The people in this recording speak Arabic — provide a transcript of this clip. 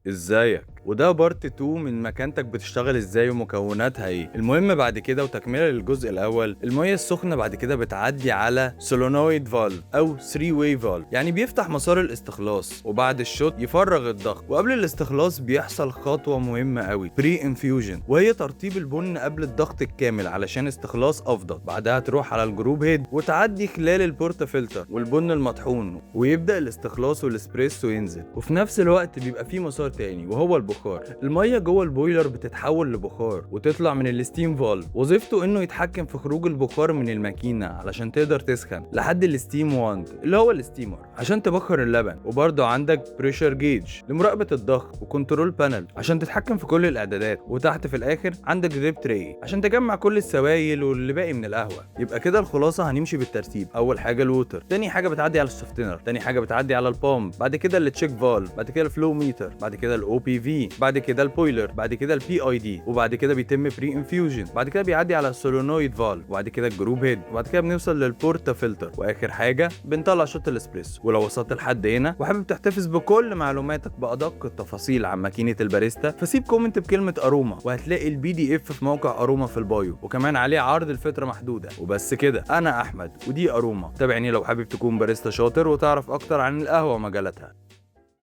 ازيك؟ وده بارت 2 من مكانتك بتشتغل ازاي ومكوناتها ايه. المهم بعد كده وتكمله للجزء الاول، الميه السخنه بعد كده بتعدي على سولونويد فالف او 3 واي فالف، يعني بيفتح مسار الاستخلاص وبعد الشوت يفرغ الضغط. وقبل الاستخلاص بيحصل خطوه مهمه قوي، بري انفيوجن، وهي ترطيب البن قبل الضغط الكامل علشان استخلاص افضل. بعدها تروح على الجروب هيد وتعدي خلال البورتا فلتر والبن المطحون، ويبدا الاستخلاص والاسبريسو ينزل. وفي نفس الوقت بيبقى في مسار تاني وهو البخار. الميه جوه البويلر بتتحول لبخار وتطلع من الستيم فالف، وظيفته انه يتحكم في خروج البخار من الماكينه علشان تقدر تسخن لحد الستيم واند اللي هو الستيمر عشان تبخر اللبن. وبرده عندك بريشر جيج لمراقبه الضغط، وكنترول بانل عشان تتحكم في كل الاعدادات، وتحت في الاخر عندك دريب تري عشان تجمع كل السوائل واللي باقي من القهوه. يبقى كده الخلاصه هنمشي بالترتيب. اول حاجه الووتر، تاني حاجه بتعدي على السوفتنر، تاني حاجه بتعدي على البامب، بعد كده التشيك فالف، بعد كده الفلو ميتر، بعد كده الاو بي في، بعد كده البويلر، بعد كده البي اي دي، وبعد كده بيتم بري انفيوجن، بعد كده بيعدي على السولونويد فالف، وبعد كده الجروب هيد، وبعد كده بنوصل للبورتا فلتر، واخر حاجه بنطلع شوت الاسبريسو. ولو وصلت لحد هنا وحابب تحتفظ بكل معلوماتك بادق التفاصيل عن ماكينه الباريستا، فسيب كومنت بكلمه اروما وهتلاقي البي دي اف في موقع اروما في البايو، وكمان عليه عرض الفتره محدوده. وبس كده، انا احمد ودي اروما. تابعني لو حابب تكون باريستا شاطر وتعرف اكتر عن القهوه ومجالاتها.